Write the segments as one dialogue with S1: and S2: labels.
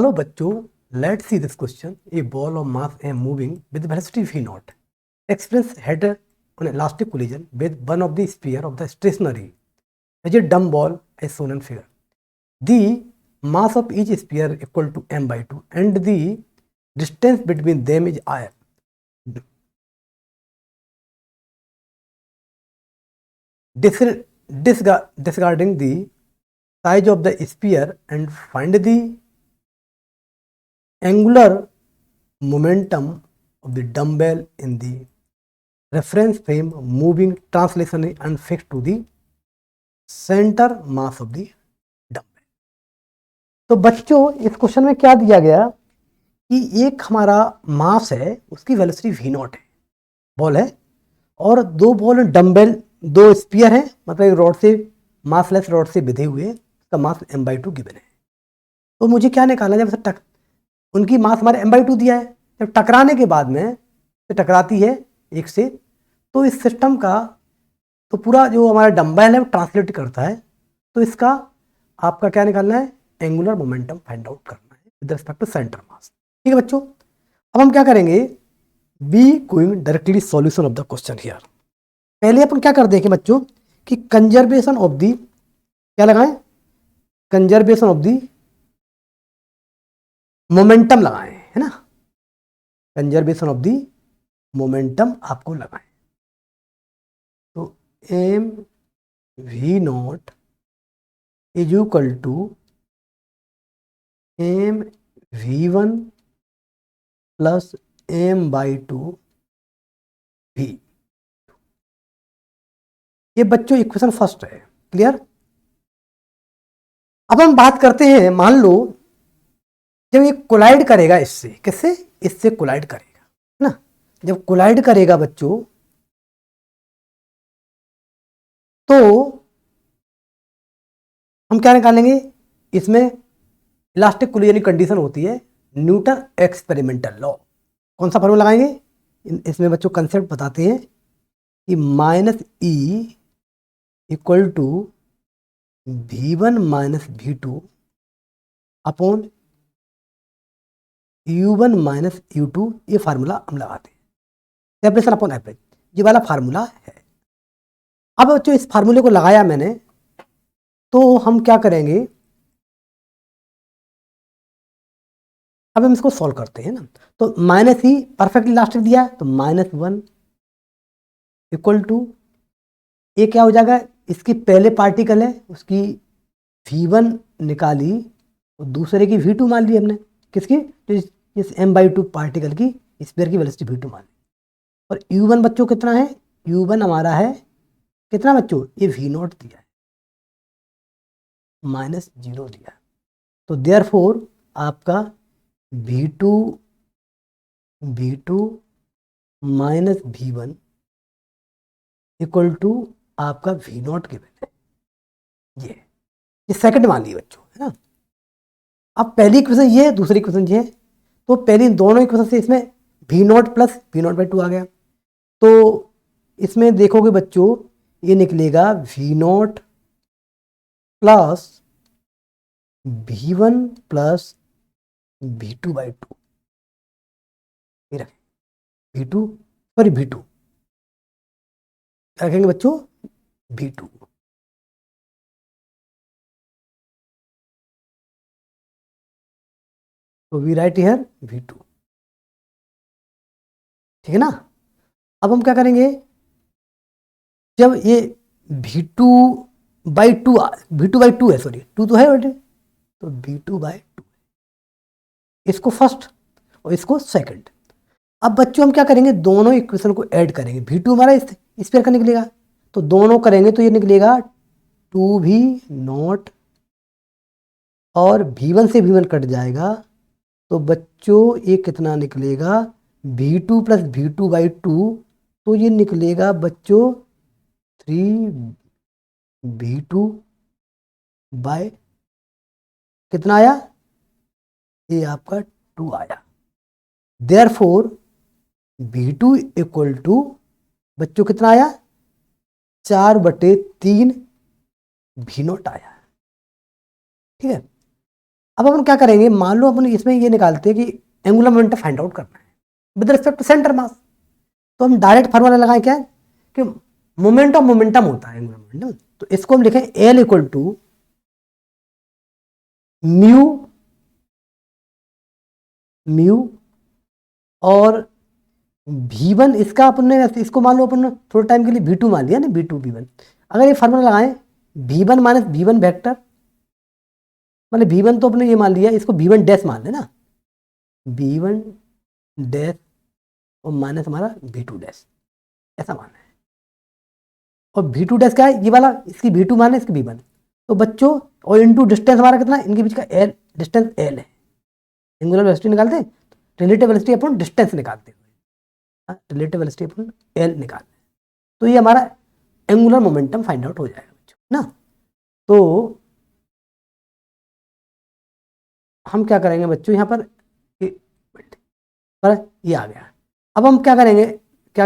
S1: Hello bachcho, let's see this question. A ball of mass m moving with velocity v naught experience head on elastic collision with one of the sphere of the stationary as a dumb ball as shown in figure. The mass of each sphere equal to m by 2 and the distance between them is I. Disregarding the size of the sphere and find the angular momentum of the dumbbell in the reference frame moving translationally and fixed to the center mass of the dumbbell. तो बच्चों इस question में क्या दिया गया कि एक हमारा मास है, उसकी वेलोसिटी v नॉट है, बॉल है, और दो बॉल डम्बेल, दो स्पीयर है, मतलब एक रॉड से, मासलेस रॉड से बिधे हुए, उसका मास m/2 गिवन है. तो मुझे क्या निकालना है, जब उनकी मास हमारे m/2 दिया है, जब टकराने के बाद में टकराती है एक से, तो इस सिस्टम का तो पूरा जो हमारा डम्बल है वो ट्रांसलेट करता है. तो इसका आपका क्या निकालना है, एंगुलर मोमेंटम फाइंड आउट करना है with respect to centre mass. ठीक है बच्चों, अब हम क्या करेंगे, be going directly solution of the question here. पहले अपन क्या कर देंगे बच्चों कि कंजर्वेशन ऑफ दी, क्या लगाएं, कंजर्वेशन ऑफ दी मोमेंटम लगाएं, है ना, कंजर्वेशन ऑफ दी मोमेंटम आपको लगाएं. तो M V naught is equal to M V one plus m/2 v. ये बच्चों इक्वेशन फर्स्ट है. क्लियर. अब हम बात करते हैं, मान लो जब ये कोलाइड करेगा इससे, किससे, इससे कोलाइड करेगा, है ना. जब कोलाइड करेगा बच्चों तो हम क्या निकालेंगे, इसमें इलास्टिक कोलिजन की कंडीशन होती है न्यूटन एक्सपेरिमेंटल लॉ. कौन सा फॉर्मूला लगाएंगे, इसमें बच्चों कंसेप्ट बताते हैं कि -E equal to v1 minus v2 upon u1 minus u2. ये फार्मूला हम लगाते हैं, सेपरेशन अपॉन एवरेज, ये वाला फार्मूला है. अब बच्चों इस फार्मूले को लगाया मैंने, तो हम क्या करेंगे, अब हम इसको सॉल्व करते हैं ना. तो -E परफेक्ट इलास्टिक दिया है, तो -1 इक्वल टू, ये क्या हो जाएगा, इसकी पहले पार्टिकल है उसकी v1 निकाली, और दूसरे की v2 मान ली हमने, किसकी, तो इस m/2 पार्टिकल की स्फीयर की वेलोसिटी v2 मान ली. और u1 बच्चों कितना है, u1 हमारा है कितना बच्चों, ये v नॉट दिया है, -0 दिया. तो देयरफॉर आपका v2 minus v1 equal to आपका v नॉट गिवन है. ये सेकंड मान ली बच्चों, है ना. अब पहली इक्वेशन ये है, दूसरी इक्वेशन ये है. तो पहली दोनों इक्वेशन से इसमें v नॉट प्लस v0/2 आ गया. तो इसमें देखोगे बच्चों, ये निकलेगा v not plus v1 plus v2/2. v2 क्या रखेंगे बच्चों, v2. तो वी राइट हियर v2. ठीक है ना. अब हम क्या करेंगे, जब ये v2/2 है, सॉरी 2 तो है बेटे, तो v2/2 इसको फर्स्ट और इसको सेकंड. अब बच्चों हम क्या करेंगे, दोनों इक्वेशन को ऐड करेंगे. v2 हमारा इस स्क्वायर का निकलेगा, तो दोनों करेंगे तो ये निकलेगा 2v नॉट, और v1 से v1 कट जाएगा, तो बच्चों ये कितना निकलेगा, v2 प्लस v2/2, तो ये निकलेगा बच्चों 3v2 बाय कितना आया, ये आपका 2 आया. देयरफॉर v2 इक्वल टू बच्चों कितना आया, 4/3 v नॉट आया. ठीक है. अब हम क्या करेंगे, मान लो अपन इसमें ये निकालते हैं कि एंगुलर मोमेंटम फाइंड आउट करना है with respect to centre mass, तो हम डायरेक्ट फार्मूला लगाएं क्या है कि मोमेंट ऑफ मोमेंटम होता है एंगुलर मोमेंटम, तो इसको हम लिखें L equal to mu mu और V1 इसका अपन इसको मान लो अपन थोड़े टाइम के लिए V2 मान लिया ना, V2 V1, अगर ये फार्मूला लगाएं V1 माइनस V1 वेक्टर, मतलब V1 तो अपने ये मान लिया, इसको V1 डैश मान लेना, V1 डैश और माइनस हमारा V2 डैश, ऐसा मानना है। और V2 डैश क्या है, ये वाला, इसकी V2 मान है, इसकी V1, तो बच्चों और इनटू डिस्टेंस हमारा कितना है, इनके बीच का L, डिस्टेंस L है, एंगुलर वेलोसिटी निकालते हैं, रिलेटिव वेलोसिटी अपन डिस्टेंस निकालते हैं, रिलेटिव वेलोसिटी अपन L निकालते हैं, तो ये हमारा एंगुलर मोमेंटम फाइंड आउट हो जाएगा बच्चों ना। तो हम क्या करेंगे बच्चों, यहाँ पर ये आ गया। अब हम क्या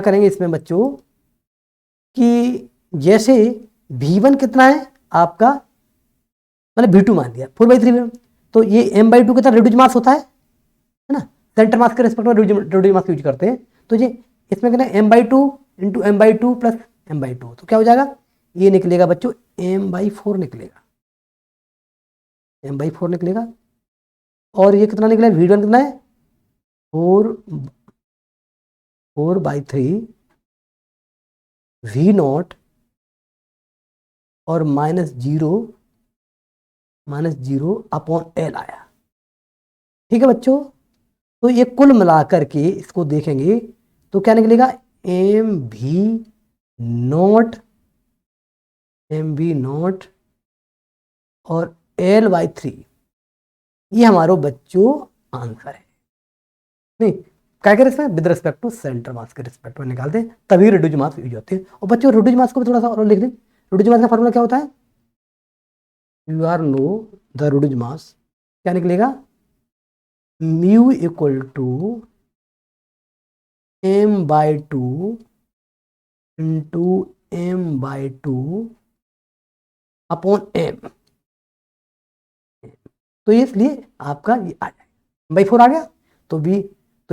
S1: करेंगे इसमें बच्चों कि जैसे V1 कितना है आपका, मतलब V2 मान दिया 4/3, तो ये m/2 कितना रिड्यूस मास होता है ना, सेंटर मास के रिस्पेक्ट में रिड्यूस मास यूज करते हैं, तो ये इसमें कितना m/2 into m/2 plus m/2, तो क्या हो जाएगा, ये निकलेगा बच्चों m/4 निकलेगा, m/4 निकलेगा। और ये कितना निकला, V1 कितना है 4/3 V0 और माइनस जीरो अपॉन L आया। ठीक है बच्चों, तो ये कुल मिलाकर के इसको देखेंगे तो क्या निकलेगा, MV0 और L/3, ये हमारो बच्चों आंसर है। नहीं क्या करें इसमें, with respect to centre mass के रिस्पेक्ट में निकालते हैं, तभी रिड्यूस मास यूज होते हैं। और बच्चों रिड्यूस मास को भी थोड़ा सा और लिख दें, रिड्यूस मास का फॉर्मूला क्या होता है, you are know the reduce mass, क्या निकलेगा, mu equal to m/2 into m/2 upon m, तो इसलिए आपका ये आ जाएगा m/4 आ गया, तो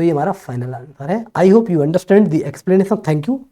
S1: ये हमारा फाइनल आंसर है। I hope you understand the explanation, thank you.